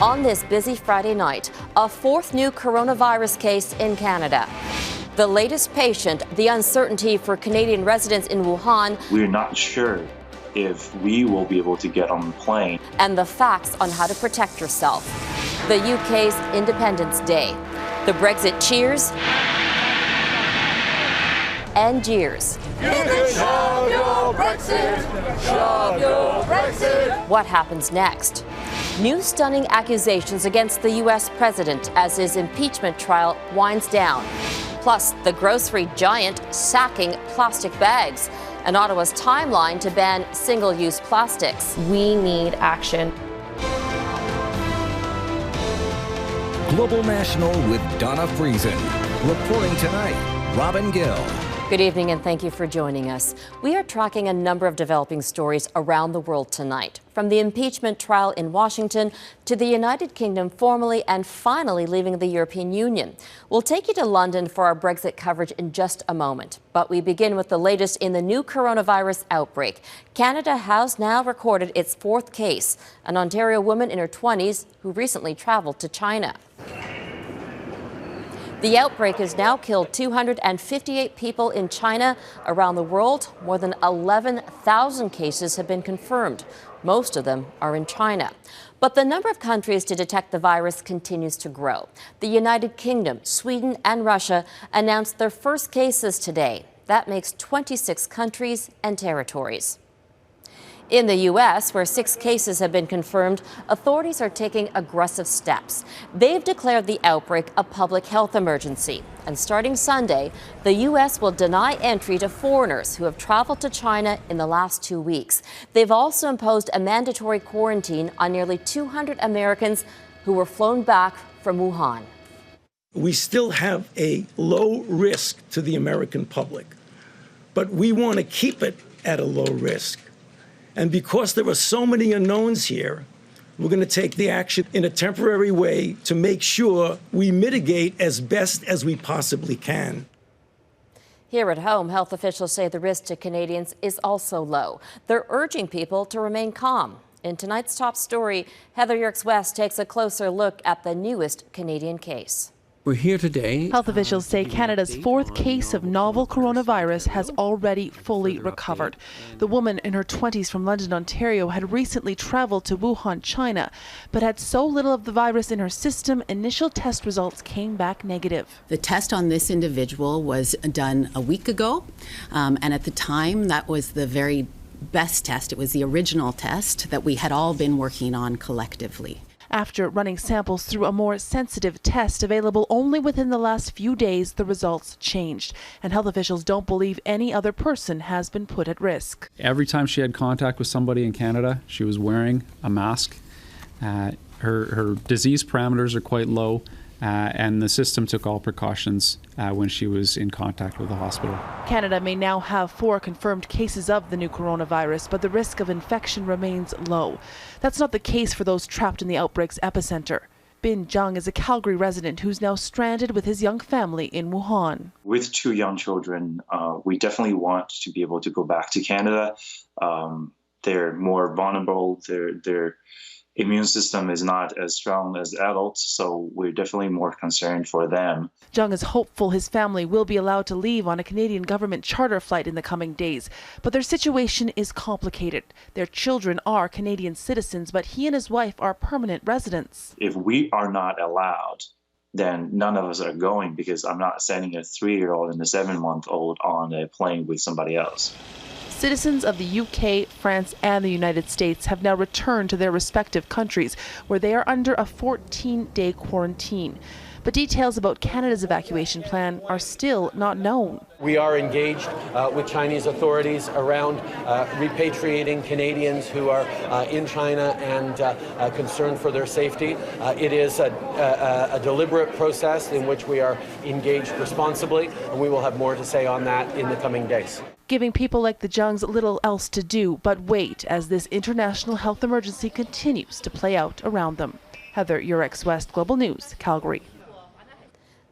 On this busy Friday night, a fourth new coronavirus case in Canada. The latest patient, the uncertainty for Canadian residents in Wuhan. We're not sure if we will be able to get on the plane. And the facts on how to protect yourself. The UK's Independence Day. The Brexit cheers and jeers. You can shove your Brexit, shove your Brexit. What happens next? New stunning accusations against the U.S. president as his impeachment trial winds down. Plus, the grocery giant sacking plastic bags. And Ottawa's timeline to ban single-use plastics. We need action. Global National with Donna Friesen. Reporting tonight, Robin Gill. Good evening and thank you for joining us. We are tracking a number of developing stories around the world tonight, from the impeachment trial in Washington to the United Kingdom formally and finally leaving the European Union. We'll take you to London for our Brexit coverage in just a moment, but we begin with the latest in the new coronavirus outbreak. Canada has now recorded its fourth case, an Ontario woman in her 20s who recently traveled to China. The outbreak has now killed 258 people in China. Around the world, more than 11,000 cases have been confirmed. Most of them are in China. But the number of countries to detect the virus continues to grow. The United Kingdom, Sweden, and Russia announced their first cases today. That makes 26 countries and territories. In the U.S., where 6 cases have been confirmed, authorities are taking aggressive steps. They've declared the outbreak a public health emergency. And starting Sunday, the U.S. will deny entry to foreigners who have traveled to China in the last 2 weeks. They've also imposed a mandatory quarantine on nearly 200 Americans who were flown back from Wuhan. We still have a low risk to the American public, but we want to keep it at a low risk. And because there are so many unknowns here, we're going to take the action in a temporary way to make sure we mitigate as best as we possibly can. Here at home, health officials say the risk to Canadians is also low. They're urging people to remain calm. In tonight's top story, Heather Yourex-West takes a closer look at the newest Canadian case. We're here today. Health officials say Canada's fourth case of novel coronavirus has already fully recovered. The woman in her 20s from London, Ontario, had recently traveled to Wuhan, China, but had so little of the virus in her system, initial test results came back negative. The test on this individual was done a week ago, and at the time, that was the very best test. It was the original test that we had all been working on collectively. After running samples through a more sensitive test available only within the last few days, the results changed. And health officials don't believe any other person has been put at risk. Every time she had contact with somebody in Canada, she was wearing a mask. Her disease parameters are quite low, and the system took all precautions when she was in contact with the hospital. Canada may now have 4 confirmed cases of the new coronavirus, but the risk of infection remains low. That's not the case for those trapped in the outbreak's epicenter. Bin Zhang is a Calgary resident who's now stranded with his young family in Wuhan. With 2 young children, we definitely want to be able to go back to Canada. They're more vulnerable. Their immune system is not as strong as adults, so we're definitely more concerned for them. Zhang is hopeful his family will be allowed to leave on a Canadian government charter flight in the coming days. But their situation is complicated. Their children are Canadian citizens, but he and his wife are permanent residents. If we are not allowed, then none of us are going, because I'm not sending a 3-year-old and a 7-month-old on a plane with somebody else. Citizens of the UK, France, and the United States have now returned to their respective countries, where they are under a 14-day quarantine. But details about Canada's evacuation plan are still not known. We are engaged with Chinese authorities around repatriating Canadians who are in China and concerned for their safety. It is a deliberate process in which we are engaged responsibly, and we will have more to say on that in the coming days. Giving people like the Zhangs little else to do but wait as this international health emergency continues to play out around them. Heather Yourex-West, Global News, Calgary.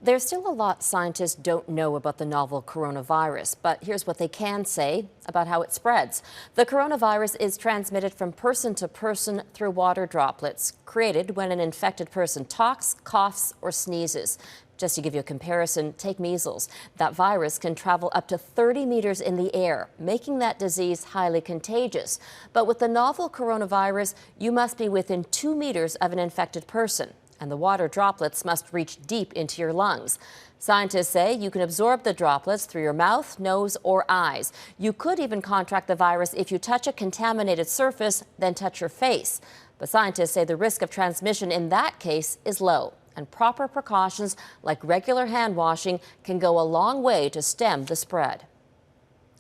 There's still a lot scientists don't know about the novel coronavirus, but here's what they can say about how it spreads. The coronavirus is transmitted from person to person through water droplets, created when an infected person talks, coughs, or sneezes. Just to give you a comparison, take measles. That virus can travel up to 30 meters in the air, making that disease highly contagious. But with the novel coronavirus, you must be within 2 meters of an infected person, and the water droplets must reach deep into your lungs. Scientists say you can absorb the droplets through your mouth, nose, or eyes. You could even contract the virus if you touch a contaminated surface, then touch your face. But scientists say the risk of transmission in that case is low, and proper precautions like regular hand washing can go a long way to stem the spread.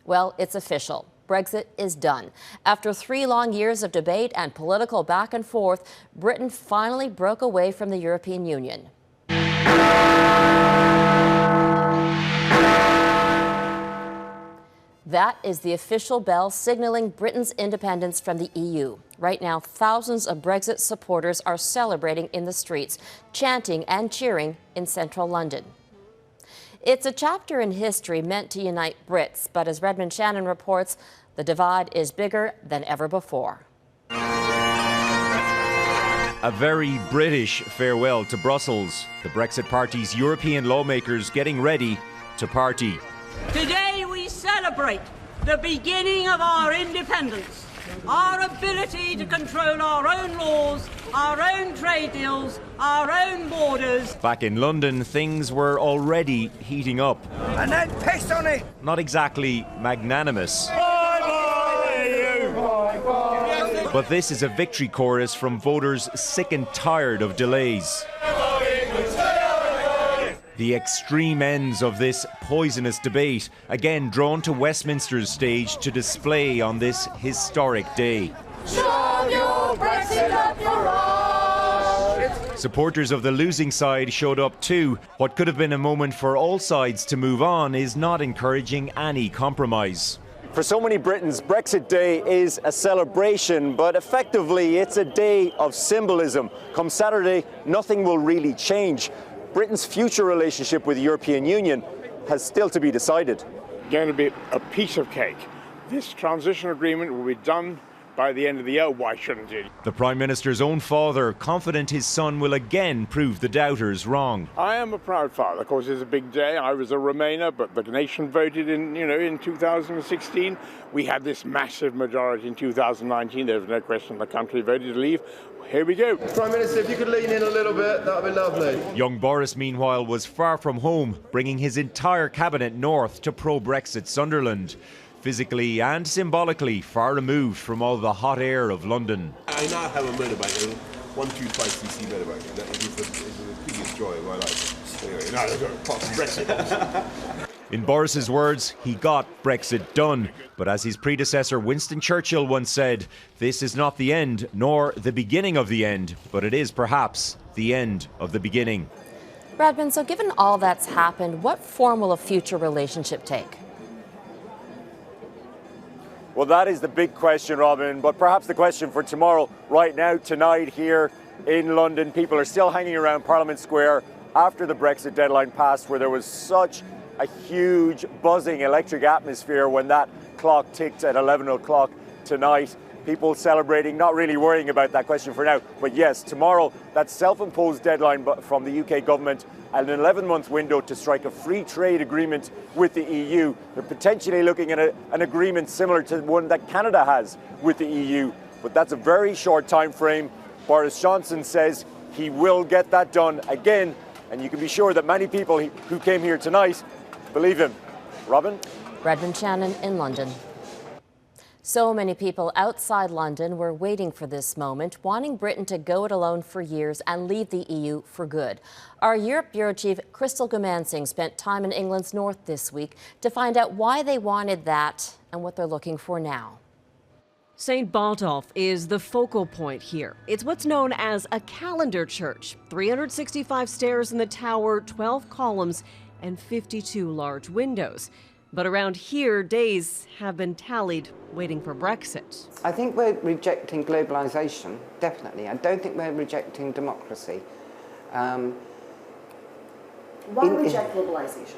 Well, it's official. Brexit is done. After 3 long years of debate and political back and forth, Britain finally broke away from the European Union. That is the official bell signaling Britain's independence from the EU. Right now, thousands of Brexit supporters are celebrating in the streets, chanting and cheering in central London. It's a chapter in history meant to unite Brits, but as Redmond Shannon reports, the divide is bigger than ever before. A very British farewell to Brussels. The Brexit Party's European lawmakers getting ready to party. Today we celebrate the beginning of our independence, our ability to control our own laws, our own trade deals, our own borders. Back in London, things were already heating up. And then piss on it! Not exactly magnanimous. But this is a victory chorus from voters sick and tired of delays. The extreme ends of this poisonous debate, again drawn to Westminster's stage to display on this historic day. Shove your Brexit up your arse! Supporters of the losing side showed up too. What could have been a moment for all sides to move on is not encouraging any compromise. For so many Britons, Brexit Day is a celebration, but effectively it's a day of symbolism. Come Saturday, nothing will really change. Britain's future relationship with the European Union has still to be decided. Going to be a piece of cake. This transition agreement will be done by the end of the year. Why shouldn't it? The Prime Minister's own father, confident his son will again prove the doubters wrong. I am a proud father. Of course, it's a big day. I was a Remainer, but the nation voted in 2016. We had this massive majority in 2019. There was no question the country voted to leave. Here we go. Prime Minister, if you could lean in a little bit, that would be lovely. Young Boris, meanwhile, was far from home, bringing his entire cabinet north to pro-Brexit Sunderland. Physically and symbolically far removed from all the hot air of London. I now have a motorbike, a 125cc motorbike. That is the biggest joy of my life. Anyway, now I've got to pass Brexit. In Boris's words, he got Brexit done. But as his predecessor Winston Churchill once said, this is not the end, nor the beginning of the end, but it is perhaps the end of the beginning. Redmond, so given all that's happened, what form will a future relationship take? Well, that is the big question, Robin, but perhaps the question for tomorrow. Right now, tonight here in London, people are still hanging around Parliament Square after the Brexit deadline passed, where there was such a huge buzzing electric atmosphere when that clock ticked at 11 o'clock tonight. People celebrating, not really worrying about that question for now. But yes, tomorrow, that self-imposed deadline from the UK government, an 11-month window to strike a free trade agreement with the EU. They're potentially looking at an agreement similar to one that Canada has with the EU. But that's a very short time frame. Boris Johnson says he will get that done again. And you can be sure that many people who came here tonight believe him. Robin? Redmond Shannon in London. So many people outside London were waiting for this moment, wanting Britain to go it alone for years and leave the EU for good. Our Europe Bureau Chief Crystal Goomansingh spent time in England's north this week to find out why they wanted that and what they're looking for now. St. Botolph is the focal point here. It's what's known as a calendar church. 365 stairs in the tower, 12 columns, and 52 large windows. But around here, days have been tallied waiting for Brexit. I think we're rejecting globalisation, definitely. I don't think we're rejecting democracy. Why reject globalization?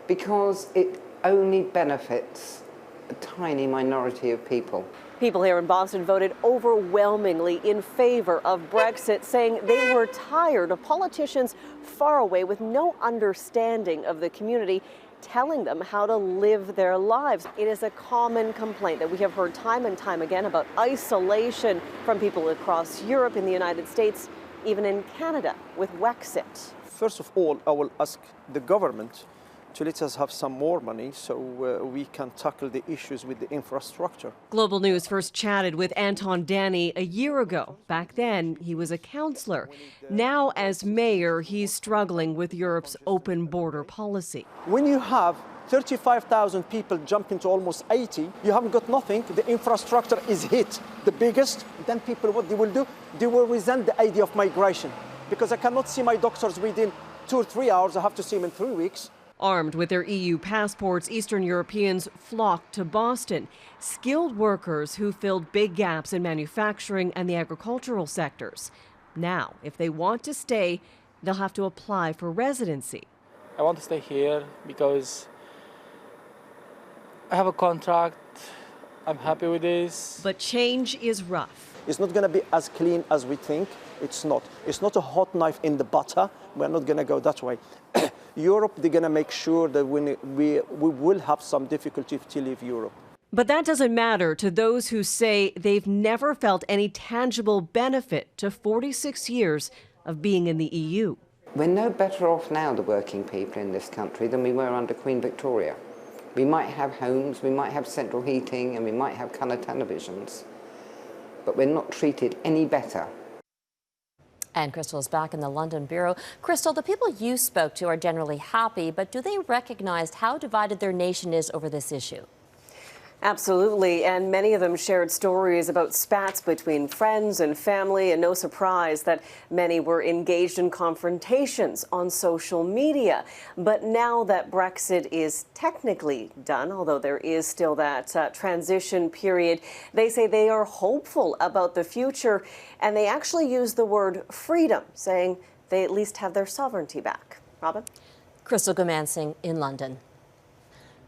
Because it only benefits a tiny minority of people. People here in Boston voted overwhelmingly in favor of Brexit, saying they were tired of politicians far away with no understanding of the community, telling them how to live their lives. It is a common complaint that we have heard time and time again about isolation from people across Europe, in the United States, even in Canada with Wexit. First of all, I will ask the government to let us have some more money so we can tackle the issues with the infrastructure. Global News first chatted with Anton Danny a year ago. Back then, he was a councillor. Now, as mayor, he's struggling with Europe's open border policy. When you have 35,000 people jumping to almost 80, you haven't got nothing. The infrastructure is hit the biggest. Then people, what they will do, they will resent the idea of migration. Because I cannot see my doctors within 2 or 3 hours. I have to see them in 3 weeks. Armed with their EU passports, Eastern Europeans flocked to Boston. Skilled workers who filled big gaps in manufacturing and the agricultural sectors. Now, if they want to stay, they'll have to apply for residency. I want to stay here because I have a contract. I'm happy with this. But change is rough. It's not going to be as clean as we think. It's not. It's not a hot knife in the butter. We're not going to go that way. Europe, they're going to make sure that we will have some difficulty to leave Europe. But that doesn't matter to those who say they've never felt any tangible benefit to 46 years of being in the EU. We're no better off now, the working people in this country, than we were under Queen Victoria. We might have homes, we might have central heating, and we might have colour televisions, but we're not treated any better. And Crystal is back in the London Bureau. Crystal, the people you spoke to are generally happy, but do they recognize how divided their nation is over this issue? Absolutely, and many of them shared stories about spats between friends and family, and no surprise that many were engaged in confrontations on social media. But now that Brexit is technically done, although there is still that transition period, they say they are hopeful about the future, and they actually use the word freedom, saying they at least have their sovereignty back. Robin? Crystal Goomansingh in London.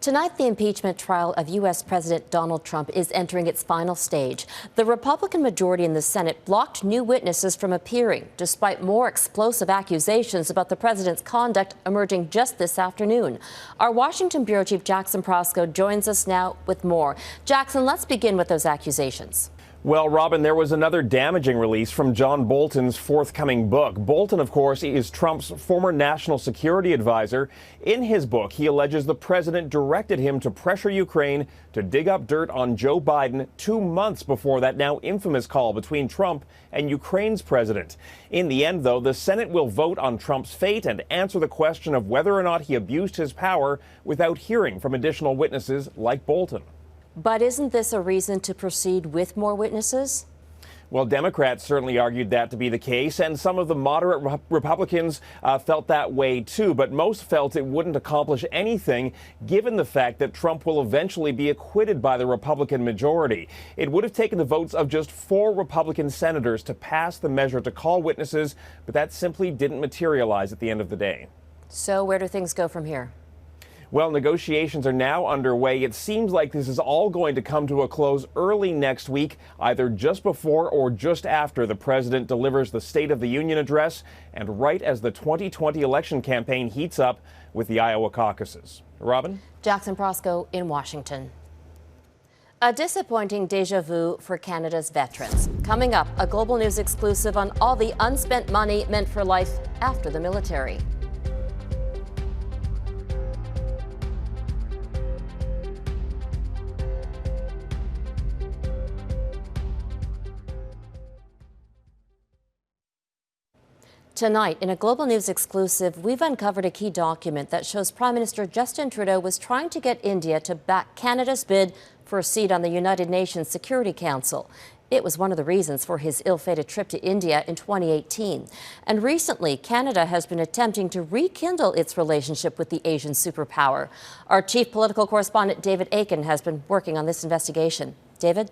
Tonight, the impeachment trial of U.S. President Donald Trump is entering its final stage. The Republican majority in the Senate blocked new witnesses from appearing, despite more explosive accusations about the president's conduct emerging just this afternoon. Our Washington Bureau Chief Jackson Prosco joins us now with more. Jackson, let's begin with those accusations. Well, Robin, there was another damaging release from John Bolton's forthcoming book. Bolton, of course, is Trump's former national security advisor. In his book, he alleges the president directed him to pressure Ukraine to dig up dirt on Joe Biden 2 months before that now infamous call between Trump and Ukraine's president. In the end, though, the Senate will vote on Trump's fate and answer the question of whether or not he abused his power without hearing from additional witnesses like Bolton. But isn't this a reason to proceed with more witnesses? Well, Democrats certainly argued that to be the case, and some of the moderate Republicans felt that way too, but most felt it wouldn't accomplish anything given the fact that Trump will eventually be acquitted by the Republican majority. It would have taken the votes of just 4 Republican senators to pass the measure to call witnesses, but that simply didn't materialize at the end of the day. So where do things go from here? Well, negotiations are now underway. It seems like this is all going to come to a close early next week, either just before or just after the president delivers the State of the Union address and right as the 2020 election campaign heats up with the Iowa caucuses. Robin? Jackson Prosco in Washington. A disappointing déjà vu for Canada's veterans. Coming up, a Global News exclusive on all the unspent money meant for life after the military. Tonight, in a Global News exclusive, we've uncovered a key document that shows Prime Minister Justin Trudeau was trying to get India to back Canada's bid for a seat on the United Nations Security Council. It was one of the reasons for his ill-fated trip to India in 2018. And recently, Canada has been attempting to rekindle its relationship with the Asian superpower. Our chief political correspondent, David Akin, has been working on this investigation. David?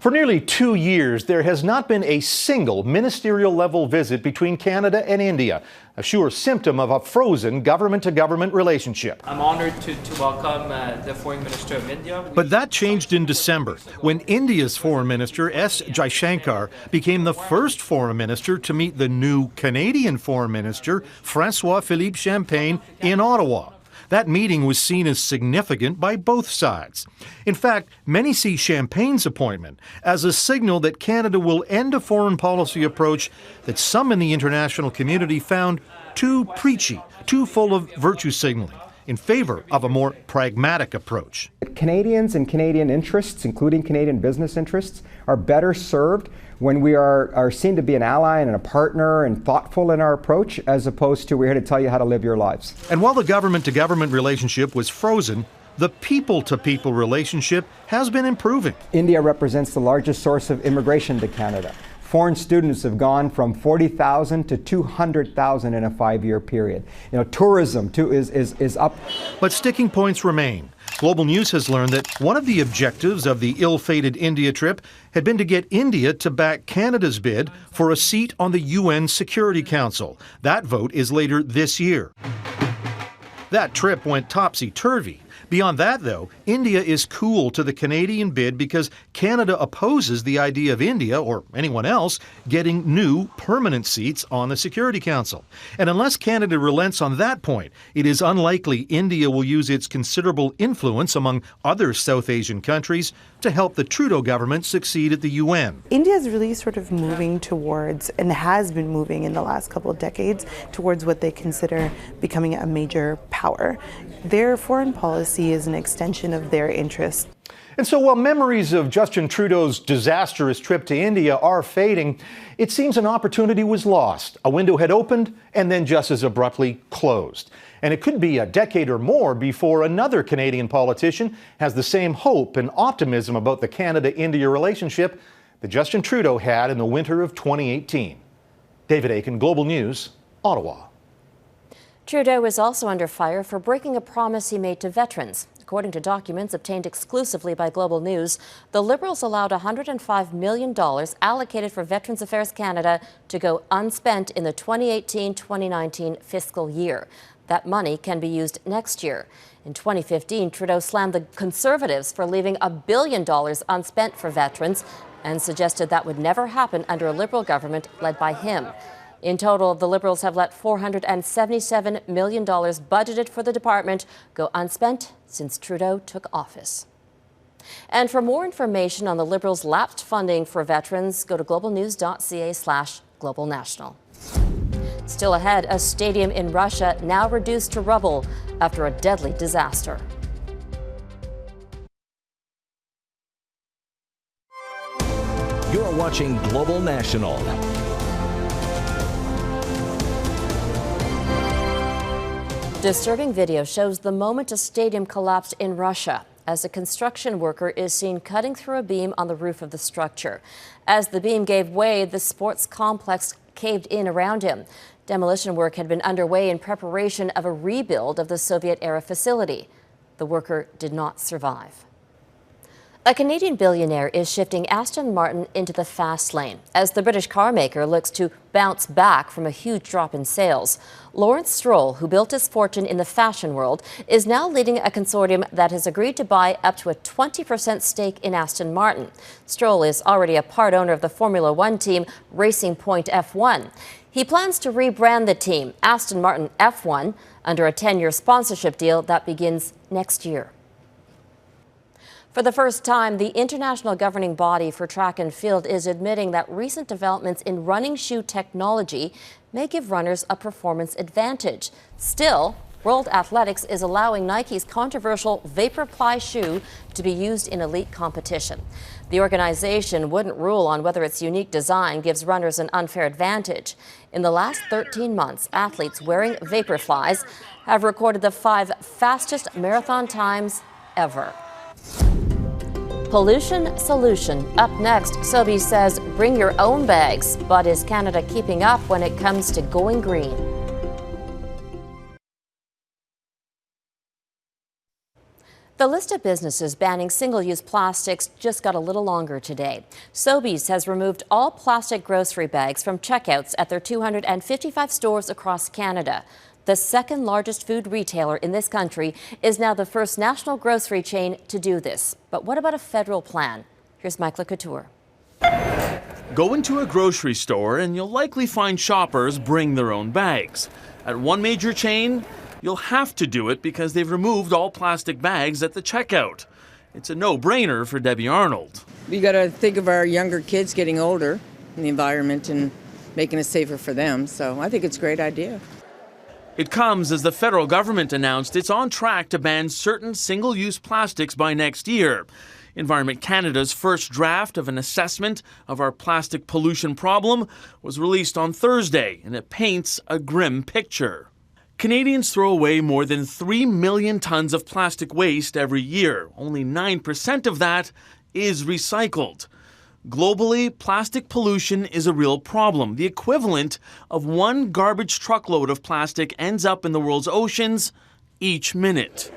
For nearly 2 years, there has not been a single ministerial-level visit between Canada and India, a sure symptom of a frozen government-to-government relationship. I'm honored to welcome the Foreign Minister of India. But that changed in December, when India's Foreign Minister, S. Jaishankar, became the first foreign minister to meet the new Canadian Foreign Minister, François-Philippe Champagne, in Ottawa. That meeting was seen as significant by both sides. In fact, many see Champagne's appointment as a signal that Canada will end a foreign policy approach that some in the international community found too preachy, too full of virtue signaling, in favor of a more pragmatic approach. Canadians and Canadian interests, including Canadian business interests, are better served when we are seen to be an ally and a partner and thoughtful in our approach, as opposed to we're here to tell you how to live your lives. And while the government-to-government relationship was frozen, the people-to-people relationship has been improving. India represents the largest source of immigration to Canada. Foreign students have gone from 40,000 to 200,000 in a 5-year period. You know, tourism too is up. But sticking points remain. Global News has learned that one of the objectives of the ill-fated India trip had been to get India to back Canada's bid for a seat on the UN Security Council. That vote is later this year. That trip went topsy-turvy. Beyond that, though, India is cool to the Canadian bid because Canada opposes the idea of India, or anyone else, getting new permanent seats on the Security Council. And unless Canada relents on that point, it is unlikely India will use its considerable influence among other South Asian countries to help the Trudeau government succeed at the UN. India is really sort of moving towards, and has been moving in the last couple of decades, towards what they consider becoming a major power. Their foreign policy is an extension of their interests. And so while memories of Justin Trudeau's disastrous trip to India are fading, it seems an opportunity was lost. A window had opened and then just as abruptly closed. And it could be a decade or more before another Canadian politician has the same hope and optimism about the Canada-India relationship that Justin Trudeau had in the winter of 2018. David Akin, Global News, Ottawa. Trudeau is also under fire for breaking a promise he made to veterans. According to documents obtained exclusively by Global News, the Liberals allowed $105 million allocated for Veterans Affairs Canada to go unspent in the 2018-2019 fiscal year. That money can be used next year. In 2015, Trudeau slammed the Conservatives for leaving $1 billion unspent for veterans and suggested that would never happen under a Liberal government led by him. In total, the Liberals have let $477 million budgeted for the department go unspent since Trudeau took office. And for more information on the Liberals' lapsed funding for veterans, go to globalnews.ca/globalnational. Still ahead, a stadium in Russia now reduced to rubble after a deadly disaster. You're watching Global National. Disturbing video shows the moment a stadium collapsed in Russia as a construction worker is seen cutting through a beam on the roof of the structure. As the beam gave way, the sports complex caved in around him. Demolition work had been underway in preparation of a rebuild of the Soviet-era facility. The worker did not survive. A Canadian billionaire is shifting Aston Martin into the fast lane as the British car maker looks to bounce back from a huge drop in sales. Lawrence Stroll, who built his fortune in the fashion world, is now leading a consortium that has agreed to buy up to a 20% stake in Aston Martin. Stroll is already a part owner of the Formula One team Racing Point F1. He plans to rebrand the team Aston Martin F1 under a 10-year sponsorship deal that begins next year. For the first time, the international governing body for track and field is admitting that recent developments in running shoe technology may give runners a performance advantage. Still, World Athletics is allowing Nike's controversial vaporfly shoe to be used in elite competition. The organization wouldn't rule on whether its unique design gives runners an unfair advantage. In the last 13 months, athletes wearing vaporflies have recorded the 5 fastest marathon times ever. Pollution solution. Up next, Sobeys says bring your own bags, but is Canada keeping up when it comes to going green? The list of businesses banning single-use plastics just got a little longer today. Sobeys has removed all plastic grocery bags from checkouts at their 255 stores across Canada. The second largest food retailer in this country is now the first national grocery chain to do this. But what about a federal plan? Here's Michael Couture. Go into a grocery store and you'll likely find shoppers bring their own bags. At one major chain, you'll have to do it because they've removed all plastic bags at the checkout. It's a no-brainer for Debbie Arnold. We got to think of our younger kids getting older and the environment and making it safer for them. So I think it's a great idea. It comes as the federal government announced it's on track to ban certain single-use plastics by next year. Environment Canada's first draft of an assessment of our plastic pollution problem was released on Thursday, and it paints a grim picture. Canadians throw away more than 3 million tons of plastic waste every year. Only 9% of that is recycled. Globally, plastic pollution is a real problem. The equivalent of one garbage truckload of plastic ends up in the world's oceans each minute.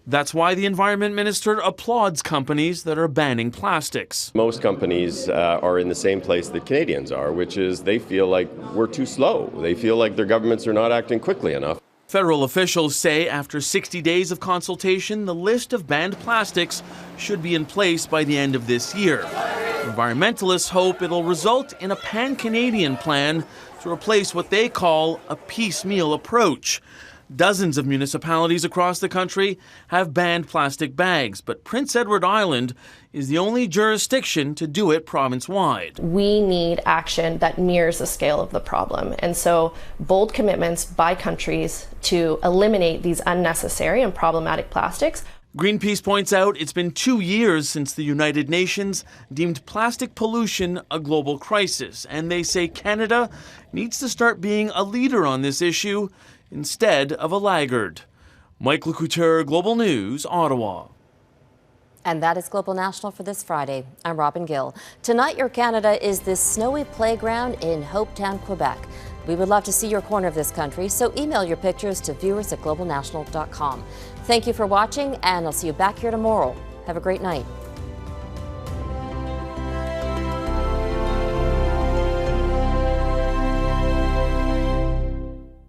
That's why the Environment Minister applauds companies that are banning plastics. Most companies are in the same place that Canadians are, which is they feel like we're too slow. They feel like their governments are not acting quickly enough. Federal officials say after 60 days of consultation, the list of banned plastics should be in place by the end of this year. Environmentalists hope it'll result in a pan-Canadian plan to replace what they call a piecemeal approach. Dozens of municipalities across the country have banned plastic bags, but Prince Edward Island is the only jurisdiction to do it province-wide. We need action that mirrors the scale of the problem. And so bold commitments by countries to eliminate these unnecessary and problematic plastics. Greenpeace points out it's been 2 years since the United Nations deemed plastic pollution a global crisis, and they say Canada needs to start being a leader on this issue instead of a laggard. Michael Couture, Global News, Ottawa. And that is Global National for this Friday. I'm Robin Gill. Tonight, your Canada is this snowy playground in Hopetown, Quebec. We would love to see your corner of this country, so email your pictures to viewers@globalnational.com. Thank you for watching, and I'll see you back here tomorrow. Have a great night.